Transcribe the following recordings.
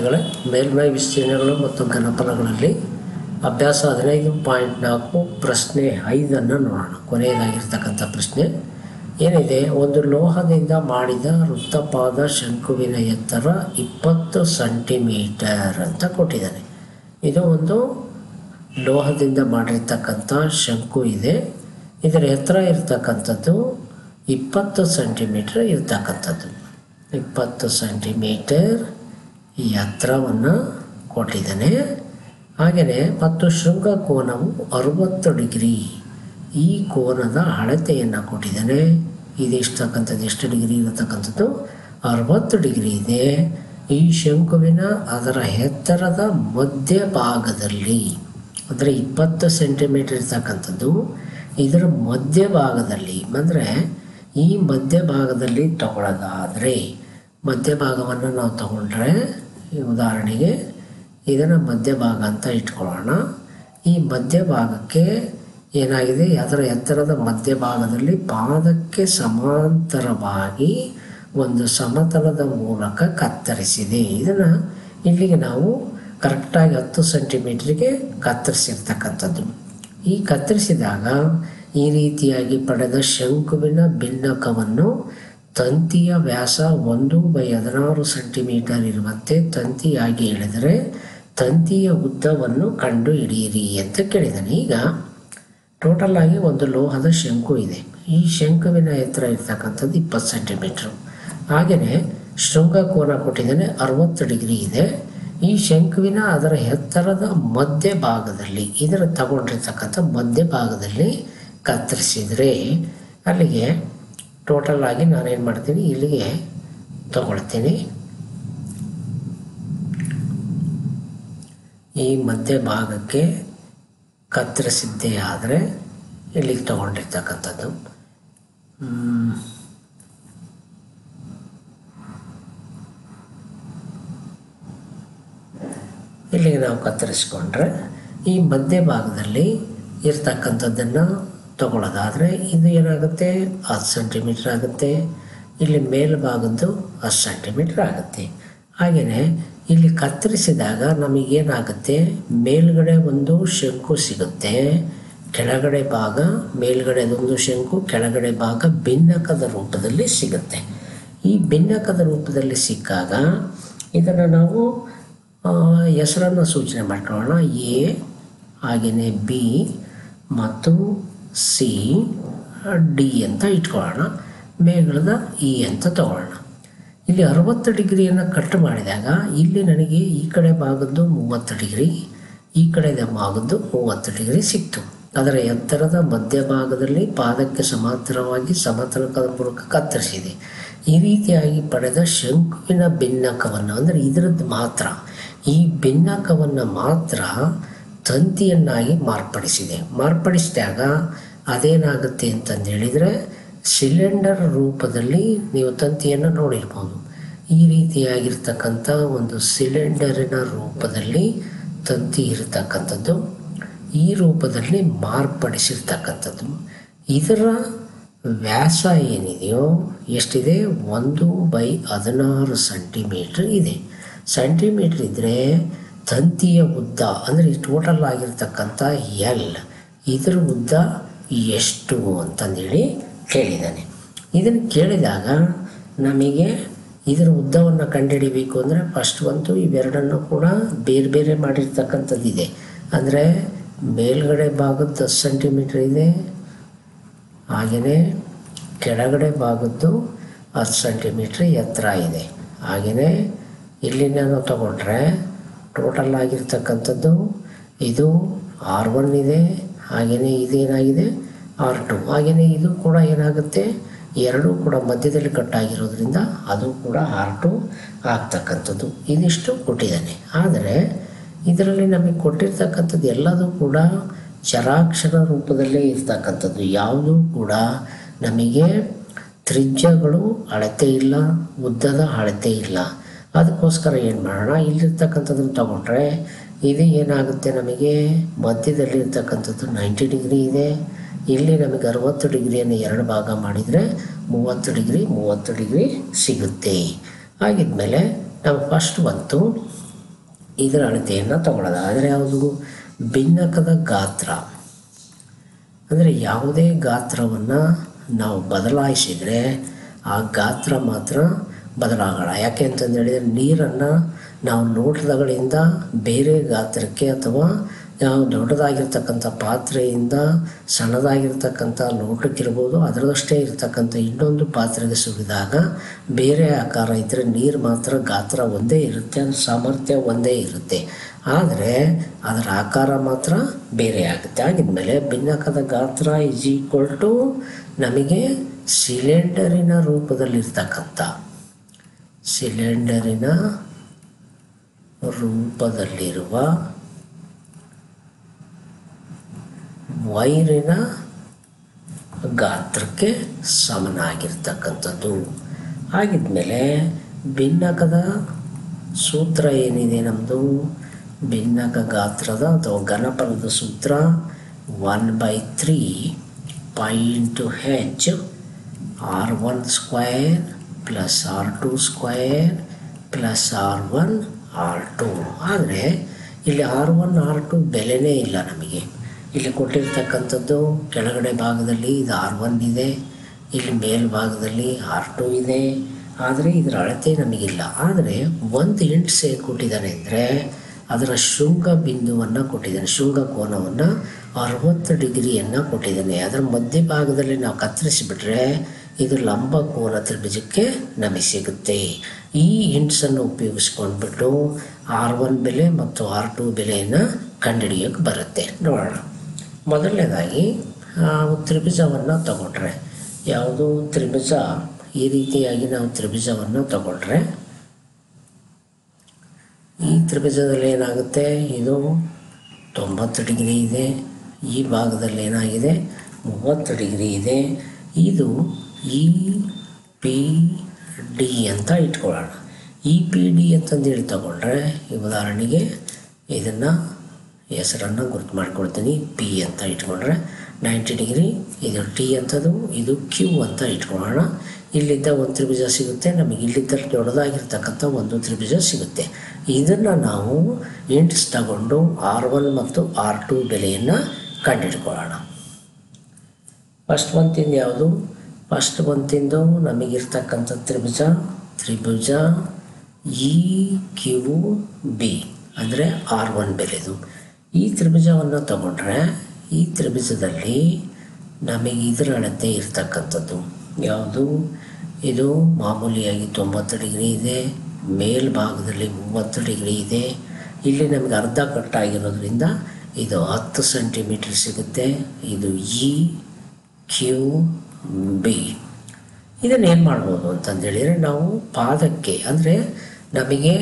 ವಿದ್ಯಾರ್ಥಿಗಳೇ, ಮೇಲ್ಮೈ ವಿಸ್ತೀರ್ಣಗಳು ಮತ್ತು ಘನಫಲಗಳಲ್ಲಿ ಅಭ್ಯಾಸ 15.4 ಪ್ರಶ್ನೆ 5 ನೋಡೋಣ. ಕೊನೆಯದಾಗಿರ್ತಕ್ಕಂಥ ಪ್ರಶ್ನೆ ಏನಿದೆ, ಒಂದು ಲೋಹದಿಂದ ಮಾಡಿದ ವೃತ್ತಪಾದ ಶಂಕುವಿನ ಎತ್ತರ 20 ಸೆಂಟಿಮೀಟರ್ ಅಂತ ಕೊಟ್ಟಿದ್ದಾನೆ. ಇದು ಒಂದು ಲೋಹದಿಂದ ಮಾಡಿರ್ತಕ್ಕಂಥ ಶಂಕು ಇದೆ. ಇದರ ಎತ್ತರ ಇರ್ತಕ್ಕಂಥದ್ದು 20 ಸೆಂಟಿಮೀಟರ್ ಇರ್ತಕ್ಕಂಥದ್ದು. 20 ಸೆಂಟಿಮೀಟರ್ ಈ ಎತ್ತರವನ್ನು ಕೊಟ್ಟಿದ್ದಾನೆ. ಹಾಗೆಯೇ ಮತ್ತು ಶೃಂಗ ಕೋನವು 60 ಡಿಗ್ರಿ. ಈ ಕೋನದ ಅಳತೆಯನ್ನು ಕೊಟ್ಟಿದ್ದಾನೆ. ಇದು ಇಷ್ಟಕ್ಕಂಥದ್ದು ಎಷ್ಟು ಡಿಗ್ರಿ ಇರತಕ್ಕಂಥದ್ದು? 60 ಡಿಗ್ರಿ ಇದೆ. ಈ ಶಂಕುವಿನ ಅದರ ಎತ್ತರದ ಮಧ್ಯಭಾಗದಲ್ಲಿ, ಅಂದರೆ 20 ಸೆಂಟಿಮೀಟರ್ ಇರ್ತಕ್ಕಂಥದ್ದು ಇದರ ಮಧ್ಯಭಾಗದಲ್ಲಿ, ಅಂದರೆ ಈ ಮಧ್ಯಭಾಗದಲ್ಲಿ ತಗೊಳ್ಳೋದಾದರೆ, ಮಧ್ಯಭಾಗವನ್ನು ನಾವು ತಗೊಂಡ್ರೆ, ಉದಾಹರಣೆಗೆ ಇದನ್ನು ಮಧ್ಯಭಾಗ ಅಂತ ಇಟ್ಕೊಳ್ಳೋಣ. ಈ ಮಧ್ಯಭಾಗಕ್ಕೆ ಏನಾಗಿದೆ, ಅದರ ಎತ್ತರದ ಮಧ್ಯಭಾಗದಲ್ಲಿ ಪಾದಕ್ಕೆ ಸಮಾಂತರವಾಗಿ ಒಂದು ಸಮತಲದ ಮೂಲಕ ಕತ್ತರಿಸಿದೆ. ಇದನ್ನು ಇಲ್ಲಿಗೆ ನಾವು ಕರೆಕ್ಟಾಗಿ 10 ಸೆಂಟಿಮೀಟ್ರಿಗೆ ಕತ್ತರಿಸಿರ್ತಕ್ಕಂಥದ್ದು. ಈ ಕತ್ತರಿಸಿದಾಗ ಈ ರೀತಿಯಾಗಿ ಪಡೆದ ಶಂಕುವಿನ ಭಿನ್ನಕವನ್ನು ತಂತಿಯ ವ್ಯಾಸ 1/16 ಸೆಂಟಿಮೀಟರ್ ಇರುವಂತೆ ತಂತಿಯಾಗಿ ಎಳೆದರೆ ತಂತಿಯ ಉದ್ದವನ್ನು ಕಂಡು ಹಿಡಿಯಿರಿ ಅಂತ ಕೇಳಿದ್ದಾನೆ. ಈಗ ಟೋಟಲ್ ಆಗಿ ಒಂದು ಲೋಹದ ಶಂಕು ಇದೆ. ಈ ಶಂಕುವಿನ ಎತ್ತರ ಇರ್ತಕ್ಕಂಥದ್ದು 20 ಸೆಂಟಿಮೀಟ್ರು. ಹಾಗೆಯೇ ಶೃಂಗ ಕೋನ ಕೊಟ್ಟಿದ್ದಾನೆ, 60 ಡಿಗ್ರಿ ಇದೆ. ಈ ಶಂಕುವಿನ ಅದರ ಎತ್ತರದ ಮಧ್ಯಭಾಗದಲ್ಲಿ, ಇದರ ತಗೊಂಡಿರ್ತಕ್ಕಂಥ ಮಧ್ಯಭಾಗದಲ್ಲಿ ಕತ್ತರಿಸಿದರೆ ಅಲ್ಲಿಗೆ ಟೋಟಲ್ ಆಗಿ ನಾನೇನು ಮಾಡ್ತೀನಿ, ಇಲ್ಲಿಗೆ ತಗೊಳ್ತೀನಿ. ಈ ಮಧ್ಯಭಾಗಕ್ಕೆ ಕತ್ತರಿಸಿದ್ದೇ ಆದರೆ ಇಲ್ಲಿಗೆ ತಗೊಂಡಿರ್ತಕ್ಕಂಥದ್ದು ಇಲ್ಲಿಗೆ ನಾವು ಕತ್ತರಿಸ್ಕೊಂಡ್ರೆ ಈ ಮಧ್ಯಭಾಗದಲ್ಲಿ ಇರ್ತಕ್ಕಂಥದ್ದನ್ನು ತಗೊಳ್ಳೋದಾದರೆ ಇದು ಏನಾಗುತ್ತೆ, 10 ಸೆಂಟಿಮೀಟ್ರ್ ಆಗುತ್ತೆ. ಇಲ್ಲಿ ಮೇಲ್ಭಾಗದ್ದು 10 ಸೆಂಟಿಮೀಟ್ರ್ ಆಗುತ್ತೆ. ಹಾಗೆಯೇ ಇಲ್ಲಿ ಕತ್ತರಿಸಿದಾಗ ನಮಗೇನಾಗುತ್ತೆ, ಮೇಲ್ಗಡೆ ಒಂದು ಶಂಕು ಸಿಗುತ್ತೆ, ಕೆಳಗಡೆ ಭಾಗ, ಮೇಲ್ಗಡೆದೊಂದು ಶಂಕು, ಕೆಳಗಡೆ ಭಾಗ ಭಿನ್ನಕದ ರೂಪದಲ್ಲಿ ಸಿಗುತ್ತೆ. ಈ ಭಿನ್ನಕದ ರೂಪದಲ್ಲಿ ಸಿಕ್ಕಾಗ ಇದನ್ನು ನಾವು ಹೆಸರನ್ನು ಸೂಚನೆ ಮಾಡ್ಕೊಳ್ಳೋಣ. ಎ, ಹಾಗೆಯೇ ಬಿ ಮತ್ತು ಸಿ, ಡಿ ಅಂತ ಇಟ್ಕೊಳ್ಳೋಣ. ಮೇಲ್ಗಡೆ ಇ ಅಂತ ತಗೊಳ್ಳೋಣ. ಇಲ್ಲಿ 60 ಡಿಗ್ರಿಯನ್ನು ಕಟ್ ಮಾಡಿದಾಗ ಇಲ್ಲಿ ನನಗೆ ಈ ಕಡೆ ಭಾಗದ್ದು 30 ಡಿಗ್ರಿ, ಈ ಕಡೆ ಭಾಗದ್ದು 30 ಡಿಗ್ರಿ ಸಿಕ್ತು. ಅದರ ಎತ್ತರದ ಮಧ್ಯಭಾಗದಲ್ಲಿ ಪಾದಕ್ಕೆ ಸಮಾಂತರವಾಗಿ ಸಮತಲದ ಮೂಲಕ ಕತ್ತರಿಸಿದೆ. ಈ ರೀತಿಯಾಗಿ ಪಡೆದ ಶಂಕುವಿನ ಭಿನ್ನಕವನ್ನು, ಅಂದರೆ ಇದರದ್ದು ಮಾತ್ರ, ಈ ಭಿನ್ನಕವನ್ನು ಮಾತ್ರ ತಂತಿಯನ್ನಾಗಿ ಮಾರ್ಪಡಿಸಿದಾಗ ಅದೇನಾಗುತ್ತೆ ಅಂತಂದು ಹೇಳಿದರೆ, ಸಿಲಿಂಡರ್ ರೂಪದಲ್ಲಿ ನೀವು ತಂತಿಯನ್ನು ನೋಡಿರ್ಬೋದು. ಈ ರೀತಿಯಾಗಿರ್ತಕ್ಕಂಥ ಒಂದು ಸಿಲಿಂಡರಿನ ರೂಪದಲ್ಲಿ ತಂತಿ ಇರತಕ್ಕಂಥದ್ದು, ಈ ರೂಪದಲ್ಲಿ ಮಾರ್ಪಡಿಸಿರ್ತಕ್ಕಂಥದ್ದು. ಇದರ ವ್ಯಾಸ ಏನಿದೆಯೋ ಎಷ್ಟಿದೆ, 1/16 ಸೆಂಟಿಮೀಟ್ರ್ ಇದೆ. ಸೆಂಟಿಮೀಟ್ರ್ ಇದ್ದರೆ ತಂತಿಯ ಉದ್ದ, ಅಂದರೆ ಟೋಟಲ್ ಆಗಿರ್ತಕ್ಕಂಥ ಎಲ್, ಇದರ ಉದ್ದ ಎಷ್ಟು ಅಂತಂದೇಳಿ ಕೇಳಿದ್ದಾನೆ. ಇದನ್ನು ಕೇಳಿದಾಗ ನಮಗೆ ಇದರ ಉದ್ದವನ್ನು ಕಂಡುಹಿಡಿಬೇಕು ಅಂದರೆ ಫಸ್ಟ್ ಒಂದು ಇವೆರಡನ್ನು ಕೂಡ ಬೇರೆ ಬೇರೆ ಮಾಡಿರ್ತಕ್ಕಂಥದ್ದಿದೆ. ಅಂದರೆ ಮೇಲ್ಗಡೆ ಭಾಗದ್ದು 10 ಸೆಂಟಿಮೀಟ್ರ್ ಇದೆ, ಹಾಗೆಯೇ ಕೆಳಗಡೆ ಭಾಗದ್ದು 10 ಸೆಂಟಿಮೀಟ್ರ್ ಎತ್ತರ ಇದೆ. ಹಾಗೆಯೇ ಇಲ್ಲಿ ನಾನು ತಗೊಂಡ್ರೆ ಟೋಟಲ್ ಆಗಿರ್ತಕ್ಕಂಥದ್ದು ಇದು R1 ಇದೆ, ಹಾಗೆಯೇ ಇದೇನಾಗಿದೆ R2. ಹಾಗೆಯೇ ಇದು ಕೂಡ ಏನಾಗುತ್ತೆ, ಎರಡೂ ಕೂಡ ಮಧ್ಯದಲ್ಲಿ ಕಟ್ಟಾಗಿರೋದ್ರಿಂದ ಅದು ಕೂಡ R2 ಆಗ್ತಕ್ಕಂಥದ್ದು. ಇದಿಷ್ಟು ಕೊಟ್ಟಿದ್ದಾನೆ. ಆದರೆ ಇದರಲ್ಲಿ ನಮಗೆ ಕೊಟ್ಟಿರ್ತಕ್ಕಂಥದ್ದು ಎಲ್ಲದೂ ಕೂಡ ಚರಾಕ್ಷರ ರೂಪದಲ್ಲೇ ಇರ್ತಕ್ಕಂಥದ್ದು. ಯಾವುದೂ ಕೂಡ ನಮಗೆ ತ್ರಿಜ್ಯಗಳು ಅಳತೆ ಇಲ್ಲ, ಉದ್ದದ ಅಳತೆ ಇಲ್ಲ. ಅದಕ್ಕೋಸ್ಕರ ಏನು ಮಾಡೋಣ, ಇಲ್ಲಿರ್ತಕ್ಕಂಥದ್ದನ್ನು ತಗೊಂಡ್ರೆ ಇದು ಏನಾಗುತ್ತೆ, ನಮಗೆ ಮಧ್ಯದಲ್ಲಿರ್ತಕ್ಕಂಥದ್ದು 90 ಡಿಗ್ರಿ ಇದೆ. ಇಲ್ಲಿ ನಮಗೆ 60 ಡಿಗ್ರಿಯನ್ನು 2 ಭಾಗ ಮಾಡಿದರೆ 30 ಡಿಗ್ರಿ ಸಿಗುತ್ತೆ. ಹಾಗಿದ್ಮೇಲೆ ನಾವು ಫಸ್ಟ್ ಬಂತು ಇದರ ಅಳತೆಯನ್ನು ತಗೊಳ್ಳೋದು. ಆದರೆ ಯಾವುದು ಭಿನ್ನಕದ ಗಾತ್ರ ಅಂದರೆ ಯಾವುದೇ ಗಾತ್ರವನ್ನು ನಾವು ಬದಲಾಯಿಸಿದರೆ ಆ ಗಾತ್ರ ಮಾತ್ರ ಬದಲಾಗೋಣ. ಯಾಕೆ ಅಂತಂದು ಹೇಳಿದರೆ ನೀರನ್ನು ನಾವು ಲೋಟಗಳಿಂದ ಬೇರೆ ಗಾತ್ರಕ್ಕೆ ಅಥವಾ ನಾವು ದೊಡ್ಡದಾಗಿರ್ತಕ್ಕಂಥ ಪಾತ್ರೆಯಿಂದ ಸಣ್ಣದಾಗಿರ್ತಕ್ಕಂಥ ಲೋಟಕ್ಕಿರ್ಬೋದು ಅದರದಷ್ಟೇ ಇರತಕ್ಕಂಥ ಇನ್ನೊಂದು ಪಾತ್ರೆಗೆ ಸುರಿದಾಗ ಬೇರೆ ಆಕಾರ ಇದ್ದರೆ ನೀರು ಮಾತ್ರ ಗಾತ್ರ ಒಂದೇ ಇರುತ್ತೆ, ಅದರ ಸಾಮರ್ಥ್ಯ ಒಂದೇ ಇರುತ್ತೆ, ಆದರೆ ಅದರ ಆಕಾರ ಮಾತ್ರ ಬೇರೆ ಆಗುತ್ತೆ. ಆಗಿದ್ಮೇಲೆ ಭಿನ್ನಕದ ಗಾತ್ರ ಈಸ್ ಈಕ್ವಲ್ ಟು ನಮಗೆ ಸಿಲಿಂಡರಿನ ರೂಪದಲ್ಲಿರ್ತಕ್ಕಂಥ ವೈರಿನ ಗಾತ್ರಕ್ಕೆ ಸಮನಾಗಿರ್ತಕ್ಕಂಥದ್ದು. ಆಗಿದ್ಮೇಲೆ ಭಿನ್ನಕದ ಸೂತ್ರ ಏನಿದೆ ನಮ್ಮದು, ಭಿನ್ನಕ ಗಾತ್ರದ ಅಥವಾ ಘನಫಲದ ಸೂತ್ರ 1/3 π × h r1 square plus r2 square plus r1 r2. ಆದರೆ ಇಲ್ಲಿ r1 r2 ಬೆಲೆನೇ ಇಲ್ಲ ನಮಗೆ. ಇಲ್ಲಿ ಕೊಟ್ಟಿರ್ತಕ್ಕಂಥದ್ದು ಕೆಳಗಡೆ ಭಾಗದಲ್ಲಿ ಇದು r1 ಇದೆ, ಇಲ್ಲಿ ಮೇಲ್ಭಾಗದಲ್ಲಿ r2 ಇದೆ, ಆದರೆ ಇದರ ಅಳತೆ ನಮಗಿಲ್ಲ. ಆದರೆ ಒಂದು ಇಂಟ್ಸ್ ಹೇಗೆ ಕೊಟ್ಟಿದ್ದಾನೆ ಅಂದರೆ ಅದರ ಶೃಂಗ ಬಿಂದುವನ್ನು ಕೊಟ್ಟಿದ್ದಾನೆ, ಶೃಂಗ ಕೋನವನ್ನು 60 ಡಿಗ್ರಿಯನ್ನು ಕೊಟ್ಟಿದ್ದಾನೆ. ಅದರ ಮಧ್ಯಭಾಗದಲ್ಲಿ ನಾವು ಕತ್ತರಿಸಿಬಿಟ್ರೆ ಇದು ಲಂಬ ಕೋನ ತ್ರಿಭುಜಕ್ಕೆ ನಮಗೆ ಸಿಗುತ್ತೆ. ಈ ಹಿಂಟ್ಸನ್ನು ಉಪಯೋಗಿಸ್ಕೊಂಡ್ಬಿಟ್ಟು r1 ಬೆಲೆ ಮತ್ತು r2 ಬೆಲೆಯನ್ನು ಕಂಡುಹಿಡಿಯೋಕ್ಕೆ ಬರುತ್ತೆ. ನೋಡೋಣ. ಮೊದಲನೇದಾಗಿ ತ್ರಿಭುಜವನ್ನು ತಗೊಂಡ್ರೆ, ಯಾವುದು ತ್ರಿಭುಜ, ಈ ರೀತಿಯಾಗಿ ನಾವು ತ್ರಿಭುಜವನ್ನು ತಗೊಂಡ್ರೆ ಈ ತ್ರಿಭುಜದಲ್ಲಿ ಏನಾಗುತ್ತೆ, ಇದು 90 ಡಿಗ್ರಿ ಇದೆ, ಈ ಭಾಗದಲ್ಲಿ ಏನಾಗಿದೆ 30 ಡಿಗ್ರಿ ಇದೆ. ಇದು EPD ಅಂತ ಇಟ್ಕೊಳ್ಳೋಣ. EPD ಅಂತಂದೇಳಿ ತಗೊಂಡ್ರೆ ಈ ಉದಾಹರಣೆಗೆ ಇದನ್ನು ಹೆಸರನ್ನು ಗುರುತು ಮಾಡಿಕೊಡ್ತೀನಿ, P ಅಂತ ಇಟ್ಕೊಂಡ್ರೆ 90 ಡಿಗ್ರಿ, ಇದು T ಅಂತದು, ಇದು Q ಅಂತ ಇಟ್ಕೊಳ್ಳೋಣ. ಇಲ್ಲಿದ್ದ ಒಂದು ತ್ರಿಭುಜ ಸಿಗುತ್ತೆ ನಮಗೆ, ಇಲ್ಲಿದ್ದ ದೊಡ್ಡದಾಗಿರ್ತಕ್ಕಂಥ ಒಂದು ತ್ರಿಭುಜ ಸಿಗುತ್ತೆ. ಇದನ್ನು ನಾವು ಇಂಟ್ಸ್ ತಗೊಂಡು r1 ಮತ್ತು r2 ಬೆಲೆಯನ್ನು ಕಂಡುಹಿಡ್ಕೊಳ್ಳೋಣ. ಫಸ್ಟ್ ಒಂತಿಂದು ಯಾವುದು, ಫಸ್ಟ್ ಒಂತಿಂದು ನಮಗಿರ್ತಕ್ಕಂಥ ತ್ರಿಭುಜ EQB ಅಂದರೆ r1 ಬೆಲೆದು. ಈ ತ್ರಿಭುಜವನ್ನು ತಗೊಂಡ್ರೆ ಈ ತ್ರಿಭುಜದಲ್ಲಿ ನಮಗೆ ಇದರ ಅಳತೆ ಇರ್ತಕ್ಕಂಥದ್ದು ಯಾವುದು, ಇದು ಮಾಮೂಲಿಯಾಗಿ 90 ಡಿಗ್ರಿ ಇದೆ, ಮೇಲ್ಭಾಗದಲ್ಲಿ 30 ಡಿಗ್ರಿ ಇದೆ. ಇಲ್ಲಿ ನಮಗೆ ಅರ್ಧ ಕಟ್ಟಾಗಿರೋದ್ರಿಂದ ಇದು 10 ಸೆಂಟಿಮೀಟರ್ ಸಿಗುತ್ತೆ. ಇದು EQB. ಇದನ್ನೇನು ಮಾಡ್ಬೋದು ಅಂತಂದೇಳಿದರೆ ನಾವು ಪಾದಕ್ಕೆ, ಅಂದರೆ ನಮಗೆ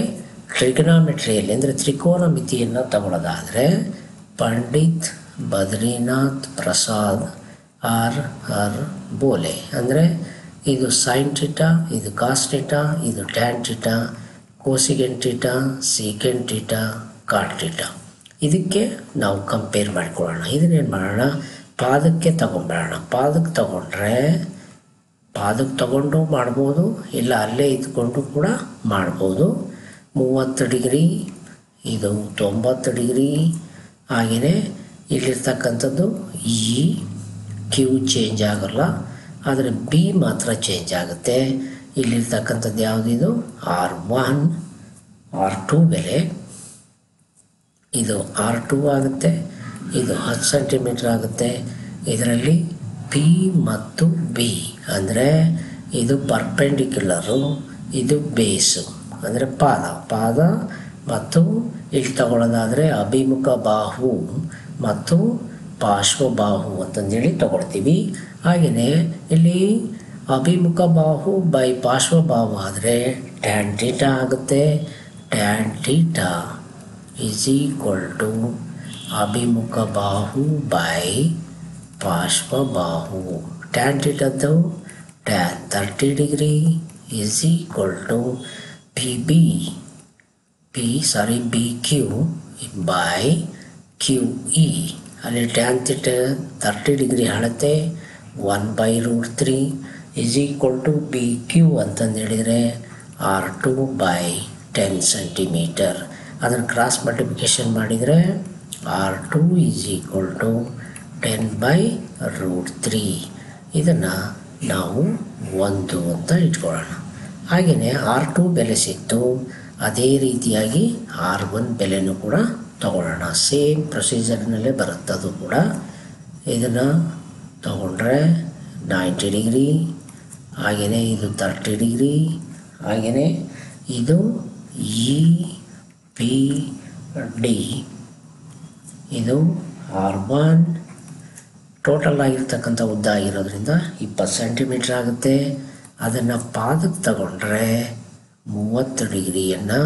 ಟ್ರಿಗ್ನಾಮೆಟ್ರಿಯಲ್ಲಿ ಅಂದರೆ ತ್ರಿಕೋನ ಮಿತಿಯನ್ನು ತಗೊಳ್ಳೋದಾದರೆ ಪಂಡಿತ್ ಬದ್ರಿನಾಥ್ ಪ್ರಸಾದ್ ಆರ್ ಬೋಲೆ ಅಂದರೆ ಇದು ಸೈನ್ ಥೀಟಾ, ಇದು ಕಾಸ್ ಥೀಟಾ, ಇದು tan theta, cosecant theta, secant theta, cot theta. ಇದಕ್ಕೆ ನಾವು ಕಂಪೇರ್ ಮಾಡಿಕೊಳ್ಳೋಣ. ಇದನ್ನೇನು ಮಾಡೋಣ, ಪಾದಕ್ಕೆ ತಗೊಂಡ್ಬಿಡೋಣ. ಪಾದಕ್ಕೆ ತಗೊಂಡು ಮಾಡ್ಬೋದು, ಇಲ್ಲ ಅಲ್ಲೇ ಇದ್ಕೊಂಡು ಕೂಡ ಮಾಡ್ಬೋದು. 30 ಡಿಗ್ರಿ, ಇದು 90 ಡಿಗ್ರಿ. ಹಾಗೆಯೇ ಇಲ್ಲಿರ್ತಕ್ಕಂಥದ್ದು EQ ಚೇಂಜ್ ಆಗೋಲ್ಲ, ಆದರೆ B ಮಾತ್ರ ಚೇಂಜ್ ಆಗುತ್ತೆ. ಇಲ್ಲಿರ್ತಕ್ಕಂಥದ್ದು ಯಾವುದಿದು r1 r2 ಬೆಲೆ, ಇದು r2 ಆಗುತ್ತೆ, ಇದು 10 ಸೆಂಟಿಮೀಟರ್ ಆಗುತ್ತೆ. ಇದರಲ್ಲಿ P ಮತ್ತು B ಅಂದರೆ ಇದು ಪರ್ಪೆಂಡಿಕ್ಯುಲರು, ಇದು ಬೇಸು ಅಂದರೆ ಪಾದ ಮತ್ತು ಇಲ್ಲಿ ತಗೊಳ್ಳೋದಾದರೆ ಅಭಿಮುಖ ಬಾಹು ಮತ್ತು ಪಾರ್ಶ್ವಬಾಹು ಅಂತಂದೇಳಿ ತಗೊಳ್ತೀವಿ. ಹಾಗೆಯೇ ಇಲ್ಲಿ ಅಭಿಮುಖ ಬಾಹು ಬೈ ಪಾರ್ಶ್ವಬಾಹು ಆದರೆ ಟ್ಯಾನ್ ಥೀಟಾ ಆಗುತ್ತೆ. Tan theta is equal to ಅಭಿಮುಖ ಬಾಹು ಬೈ ಪಾರ್ಶ್ವಬಾಹು. ಟ್ಯಾನ್ ಥೀಟಾದ್ದು tan 30 degree is equal to BQ by QE. ಅಲ್ಲಿ ಟ್ಯಾನ್ ಥೀಟಾ 30 ಡಿಗ್ರಿ ಅಳತೆ 1/√3 ಈಸ್ ಈಕ್ವಲ್ ಟು BQ ಅಂತಂದು ಹೇಳಿದರೆ r2 ಬೈ 10 ಸೆಂಟಿಮೀಟರ್. ಅದನ್ನು ಕ್ರಾಸ್ ಮಲ್ಟಿಪ್ಲಿಕೇಶನ್ ಮಾಡಿದರೆ R2 ಈಸ್ ಈಕ್ವಲ್ ಟು 10/√3. ಇದನ್ನು ನಾವು 1 ಅಂತ ಇಟ್ಕೊಳ್ಳೋಣ. ಹಾಗೆಯೇ R2 ಬೆಲೆ ಸಿಕ್ತು, ಅದೇ ರೀತಿಯಾಗಿ R1 ಬೆಲೆನೂ ಕೂಡ ತಗೊಳ್ಳೋಣ. ಸೇಮ್ ಪ್ರೊಸೀಜರ್ನಲ್ಲೇ ಬರುತ್ತೆ ಅದು ಕೂಡ. ಇದನ್ನು ತಗೊಂಡ್ರೆ 90 ಡಿಗ್ರಿ, ಹಾಗೆಯೇ ಇದು 30 ಡಿಗ್ರಿ, ಹಾಗೆಯೇ ಇದು EPD, ಇದು R1. ಟೋಟಲ್ ಆಗಿರ್ತಕ್ಕಂಥ ಉದ್ದ ಆಗಿರೋದ್ರಿಂದ 20 ಸೆಂಟಿಮೀಟ್ರ್ ಆಗುತ್ತೆ. ಅದನ್ನು ಪಾದಕ್ಕೆ ತಗೊಂಡ್ರೆ 30 ಡಿಗ್ರಿಯನ್ನು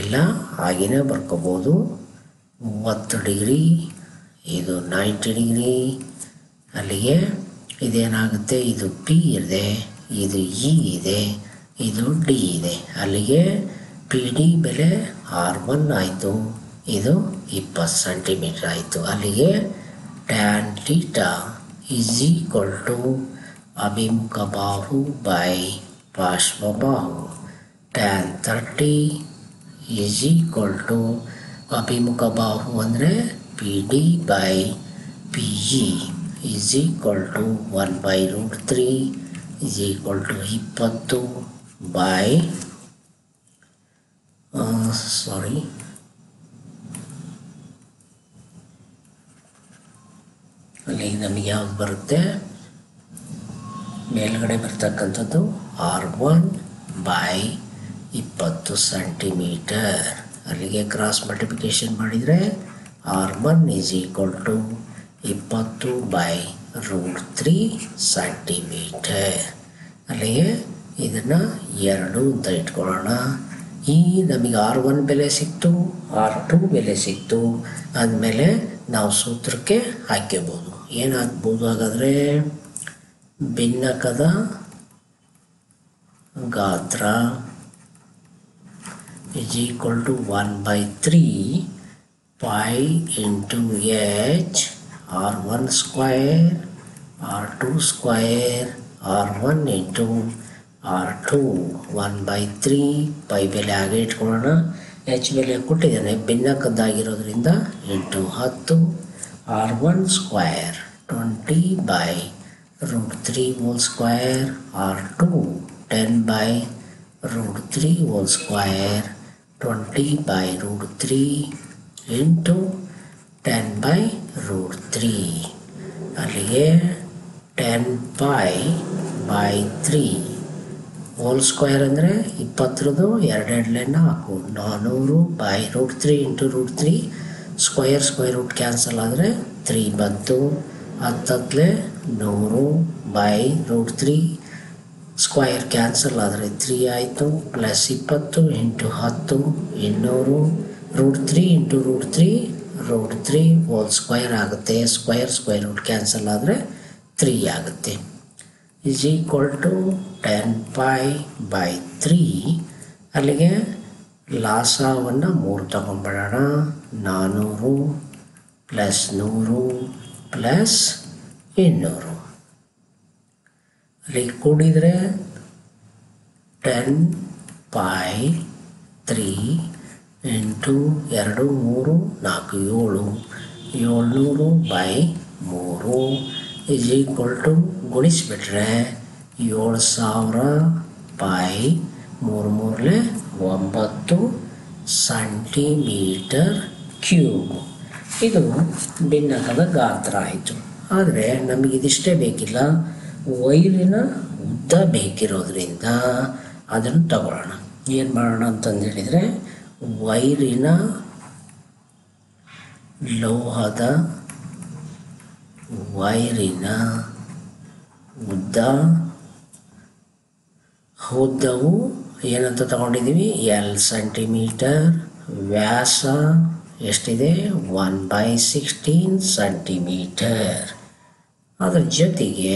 ಎಲ್ಲ ಹಾಗೆಯೇ ಬರ್ಕೋಬೋದು. 30 ಡಿಗ್ರಿ, ಇದು 90 ಡಿಗ್ರಿ. ಅಲ್ಲಿಗೆ ಇದೇನಾಗುತ್ತೆ, ಇದು P ಇದೆ, ಇದು E ಇದೆ, ಇದು D ಇದೆ. ಅಲ್ಲಿಗೆ PD ಬೆಲೆ R1 ಆಯಿತು, ಇದು 20 ಸೆಂಟಿಮೀಟ್ರ್ ಆಯಿತು. ಅಲ್ಲಿಗೆ tan θ ಈಸ್ ಈಕ್ವಲ್ ಟು ಅಭಿಮುಖ ಬಾಹು ಬೈ ಪಾರ್ಶ್ವಬಾಹು. tan 30 ಈಸ್ ಈಕ್ವಲ್ ಟು ಅಭಿಮುಖ ಬಾಹು ಅಂದರೆ PD by PE is equal to 1/√3 is equal to 20 by ಅಲ್ಲಿ ನಮಗೆ ಯಾವ್ದು ಬರುತ್ತೆ, ಮೇಲ್ಗಡೆ ಬರ್ತಕ್ಕಂಥದ್ದು R1 ಬೈ 20 ಸೆಂಟಿಮೀಟರ್. ಅಲ್ಲಿಗೆ ಕ್ರಾಸ್ ಮಲ್ಟಿಪ್ಲಿಕೇಶನ್ ಮಾಡಿದರೆ R1 is equal to 20/√3 centimetre. ಅಲ್ಲಿಗೆ ಇದನ್ನು 2 ಅಂತ ಇಟ್ಕೊಳ್ಳೋಣ. ಈ ನಮಗೆ R1 ಬೆಲೆ ಸಿಕ್ತು, R2 ಬೆಲೆ ಸಿಕ್ತು. ಆದಮೇಲೆ ನಾವು ಸೂತ್ರಕ್ಕೆ ಹಾಕ್ಕೋಬೋದು. ಏನು ಹಾಕ್ಬೋದು ಹಾಗಾದರೆ, ಭಿನ್ನಕದ ಗಾತ್ರ is equal to 1/3 π into H R1 square R2 square R1 into R2 1/3 π ಬೆಲೆ ಹಾಗೆ ಇಟ್ಕೊಳ್ಳೋಣ. H ಬೆಲೆ ಕೊಟ್ಟಿದ್ದಾನೆ, ಭಿನ್ನಕದ್ದಾಗಿರೋದ್ರಿಂದ into 10 R1 square 20/√3 whole square R2 10/√3 whole square 20/√3 into 10/√3. ಅಲ್ಲಿಗೆ 10π/3 ಹೋಲ್ ಸ್ಕ್ವಯರ್ ಅಂದರೆ 20ರದು 2 ಹಾಕು, 400/√3 ಇಂಟು √3 ಸ್ಕ್ವಯರ್ ರೂಟ್ ಕ್ಯಾನ್ಸಲ್ ಆದರೆ 3 ಬಂತು. 10 100/√3 ಸ್ಕ್ವಯರ್ ಕ್ಯಾನ್ಸಲ್ ಆದರೆ 3 ಆಯಿತು. Plus 20 into 10 200 √3 into √3 whole square ಆಗುತ್ತೆ. ಸ್ಕ್ವಯರ್ ರೂಟ್ ಕ್ಯಾನ್ಸಲ್ ಆದರೆ 3 ಆಗುತ್ತೆ. Is equal to 10π/3. ಅಲ್ಲಿಗೆ ಲಾಸವನ್ನು 3 ತಗೊಂಡ್ಬಿಡೋಣ. 400 ಪ್ಲಸ್ 100 ಪ್ಲಸ್ 200 ಅಲ್ಲಿಗೆ ಕೂಡಿದರೆ 10π3 ಇಂಟು 2 3 4 700/3 ಈಸ್ ಈಕ್ವಲ್ ಟು ಗುಣಿಸ್ಬಿಟ್ರೆ 7000/3 9 ಸೆಂಟಿಮೀಟರ್ ಕ್ಯೂಬ್. ಇದು ಭಿನ್ನಕದ ಗಾತ್ರ ಆಯಿತು. ಆದರೆ ನಮಗಿದಿಷ್ಟೇ ಬೇಕಿಲ್ಲ, ವೈರಿನ ಉದ್ದ ಬೇಕಿರೋದ್ರಿಂದ ಅದನ್ನು ತಗೊಳ್ಳೋಣ. ಏನು ಮಾಡೋಣ ಅಂತಂದೇಳಿದರೆ, ವೈರಿನ ಲೋಹದ ಉದ್ದವು ಏನಂತ ತಗೊಂಡಿದ್ದೀವಿ, L ಸೆಂಟಿಮೀಟರ್. ವ್ಯಾಸ ಎಷ್ಟಿದೆ, 1/16 ಸೆಂಟಿಮೀಟರ್. ಅದರ ಜೊತೆಗೆ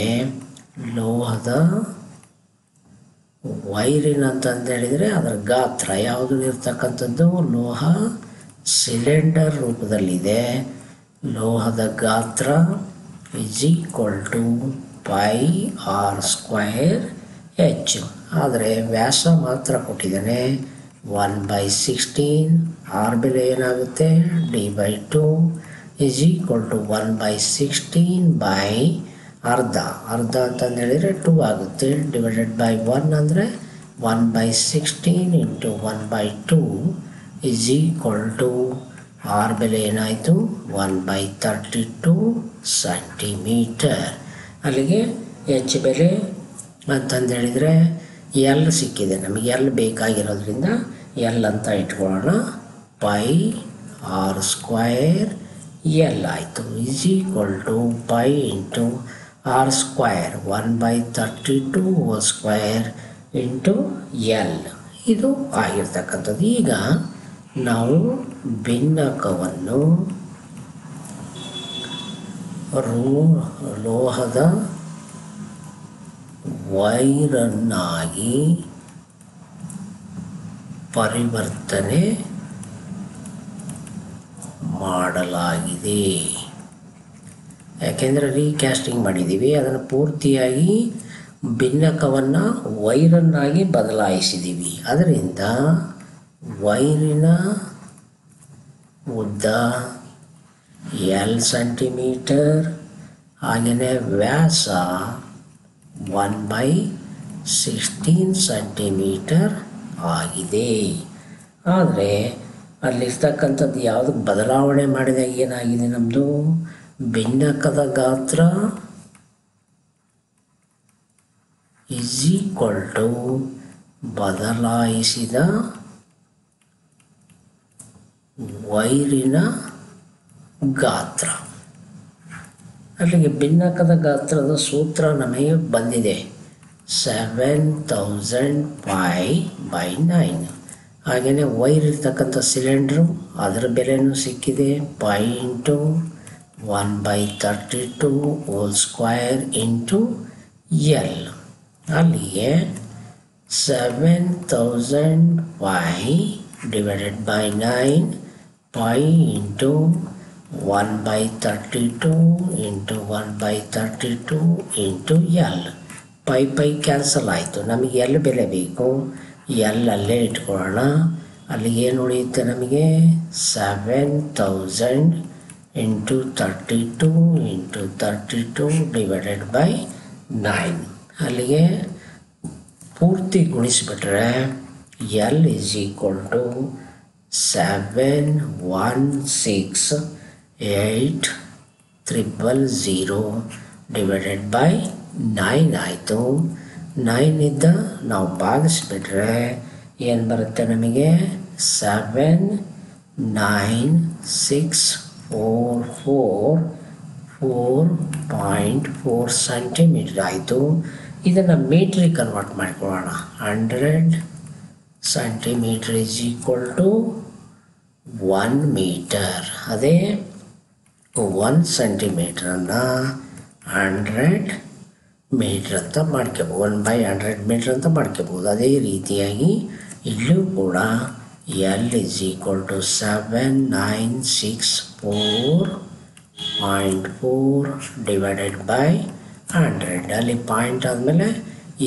ಲೋಹದ ವೈರಿನ ಅಂತಂದೇಳಿದರೆ ಅದರ ಗಾತ್ರ ಯಾವುದು ಇರ್ತಕ್ಕಂಥದ್ದು, ಲೋಹ ಸಿಲಿಂಡರ್ ರೂಪದಲ್ಲಿದೆ. ಲೋಹದ ಗಾತ್ರ is equal to πr² H. ಆದರೆ ವ್ಯಾಸ ಮಾತ್ರ ಕೊಟ್ಟಿದ್ದಾನೆ, 1/16. ಆರ್ ಬೆಲೆ ಏನಾಗುತ್ತೆ d/2 is equal to 1/16 by ಅರ್ಧ ಅಂತಂದು ಹೇಳಿದರೆ 2 ಆಗುತ್ತೆ, ಡಿವೈಡೆಡ್ ಬೈ 1 ಅಂದರೆ 1/16 into 1/2 is equal to R ಬೆಲೆ ಏನಾಯಿತು 1/32 ಸೆಂಟಿಮೀಟರ್. ಅಲ್ಲಿಗೆ ಎಚ್ ಬೆಲೆ ಅಂತಂದು ಹೇಳಿದರೆ ಎಲ್ ಸಿಕ್ಕಿದೆ ನಮಗೆ. ಎಲ್ ಬೇಕಾಗಿರೋದ್ರಿಂದ ಎಲ್ ಅಂತ ಇಟ್ಕೊಳ್ಳೋಣ. ಪೈ ಆರ್ ಸ್ಕ್ವಯರ್ ಎಲ್ ಆಯಿತು is equal to pi into R square 1/32 whole square into L ಇದು ಆಗಿರ್ತಕ್ಕಂಥದ್ದು. ಈಗ ನಾವು ಭಿನ್ನಕವನ್ನು ಲೋಹದ ವೈರನ್ನಾಗಿ ಪರಿವರ್ತನೆ ಮಾಡಲಾಗಿದೆ. ಯಾಕೆಂದರೆ ರೀಕ್ಯಾಸ್ಟಿಂಗ್ ಮಾಡಿದ್ದೀವಿ, ಅದನ್ನು ಪೂರ್ತಿಯಾಗಿ ಭಿನ್ನಕವನ್ನು ವೈರನ್ನಾಗಿ ಬದಲಾಯಿಸಿದ್ದೀವಿ. ಅದರಿಂದ ವೈರಿನ ಉದ್ದ ಎಲ್ ಸೆಂಟಿಮೀಟರ್, ಹಾಗೆಯೇ ವ್ಯಾಸ 1/16 ಸೆಂಟಿಮೀಟರ್ ಆಗಿದೆ. ಆದರೆ ಅಲ್ಲಿರ್ತಕ್ಕಂಥದ್ದು ಯಾವುದು ಬದಲಾವಣೆ ಮಾಡಿದಾಗ ಏನಾಗಿದೆ, ನಮ್ಮದು ಭಿನ್ನಕದ ಗಾತ್ರ ಈಸ್ ಈಕ್ವಲ್ ಟು ಬದಲಾಯಿಸಿದ ವೈರಿನ ಗಾತ್ರ. ಅಲ್ಲಿಗೆ ಭಿನ್ನಕದ ಗಾತ್ರದ ಸೂತ್ರ ನಮಗೆ ಬಂದಿದೆ 7000 π/9. ಹಾಗೆಯೇ ವೈರ್ ಇರ್ತಕ್ಕಂಥ ಸಿಲಿಂಡ್ರು ಅದರ ಬೆಲೆನೂ ಸಿಕ್ಕಿದೆ, pi into 1/32 whole square into l. ಅಲ್ಲಿಗೆ 7000 π divided by 9 pi into 1/32 into 1/32 into l. Pi cancel ಆಯಿತು. ನಮಗೆ ಎಲ್ ಬೆಲೆ ಬೇಕು, ಎಲ್ ಅಲ್ಲೇ ಇಟ್ಕೊಳ್ಳೋಣ. ಅಲ್ಲಿಗೆ ಏನು ಉಳಿಯುತ್ತೆ ನಮಗೆ 7000 ಇಂಟು 32 ಇಂಟು 32 ಡಿವೈಡೆಡ್ ಬೈ 9. ಅಲ್ಲಿಗೆ ಪೂರ್ತಿ ಗುಣಿಸಿಬಿಟ್ರೆ l is equal to 716800 divided by 9 ಆಯಿತು. 9 ನಾವು ಭಾಗಿಸ್ಬಿಟ್ರೆ ಏನು ಬರುತ್ತೆ ನಮಗೆ 79644.4 ಸೆಂಟಿಮೀಟರ್ ಆಯಿತು. ಇದನ್ನು ಮೀಟ್ರಿಗೆ ಕನ್ವರ್ಟ್ ಮಾಡ್ಕೊಳ್ಳೋಣ. 100 centimetre is equal to 1 metre. ಅದೇ 1 ಸೆಂಟಿಮೀಟ್ರನ್ನು 100 ಮೀಟ್ರ್ ಅಂತ ಮಾಡ್ಕೋಬೋದು, 1/100 ಮೀಟ್ರ್ ಅಂತ ಮಾಡ್ಕೋಬೋದು. ಅದೇ ರೀತಿಯಾಗಿ ಇಲ್ಲೂ ಕೂಡ L is equal to 7964.4 divided by 100. ಅಲ್ಲಿ ಪಾಯಿಂಟ್ ಆದಮೇಲೆ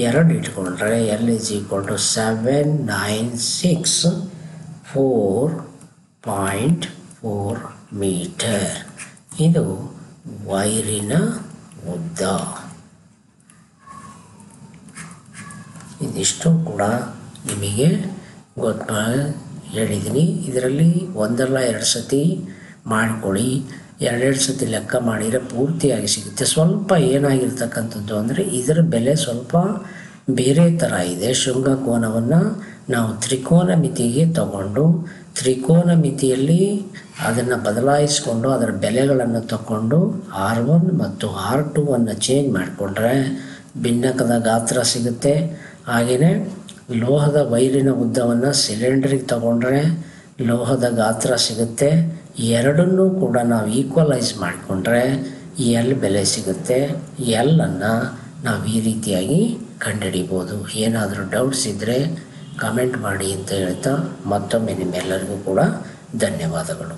2 ಇಟ್ಕೊಂಡ್ರೆ L is equal to 796.4 metre. ಇದು ವೈರಿನ ಉದ್ದ. ಇದಿಷ್ಟು ಕೂಡ ನಿಮಗೆ ಹೇಳಿದ್ದೀನಿ. ಇದರಲ್ಲಿ ಒಂದಲ್ಲ 2 ಸತಿ ಮಾಡಿಕೊಳ್ಳಿ. 2 ಸತಿ ಲೆಕ್ಕ ಮಾಡಿದರೆ ಪೂರ್ತಿಯಾಗಿ ಸಿಗುತ್ತೆ. ಸ್ವಲ್ಪ ಏನಾಗಿರ್ತಕ್ಕಂಥದ್ದು ಅಂದರೆ ಇದರ ಬೆಲೆ ಸ್ವಲ್ಪ ಬೇರೆ ಥರ ಇದೆ. ಶೃಂಗಕೋನವನ್ನು ನಾವು ತ್ರಿಕೋನ ಮಿತಿಗೆ ತಗೊಂಡು ತ್ರಿಕೋನ ಮಿತಿಯಲ್ಲಿ ಅದನ್ನು ಬದಲಾಯಿಸಿಕೊಂಡು ಅದರ ಬೆಲೆಗಳನ್ನು ತಗೊಂಡು R1 ಮತ್ತು R2 ಚೇಂಜ್ ಮಾಡಿಕೊಂಡ್ರೆ ಭಿನ್ನಕದ ಗಾತ್ರ ಸಿಗುತ್ತೆ. ಹಾಗೆಯೇ ಲೋಹದ ವೈರಿನ ಉದ್ದವನ್ನು ಸಿಲಿಂಡ್ರಿಗೆ ತಗೊಂಡ್ರೆ ಲೋಹದ ಗಾತ್ರ ಸಿಗುತ್ತೆ. ಎರಡನ್ನೂ ಕೂಡ ನಾವು ಈಕ್ವಲೈಸ್ ಮಾಡಿಕೊಂಡ್ರೆ ಎಲ್ ಬೆಲೆ ಸಿಗುತ್ತೆ. ಎಲ್ಲನ್ನು ನಾವು ಈ ರೀತಿಯಾಗಿ ಕಂಡುಹಿಡಿಬೋದು. ಏನಾದರೂ ಡೌಟ್ಸ್ ಇದ್ದರೆ ಕಮೆಂಟ್ ಮಾಡಿ ಅಂತ ಹೇಳ್ತಾ ಮತ್ತೊಮ್ಮೆ ನಿಮ್ಮೆಲ್ಲರಿಗೂ ಕೂಡ ಧನ್ಯವಾದಗಳು.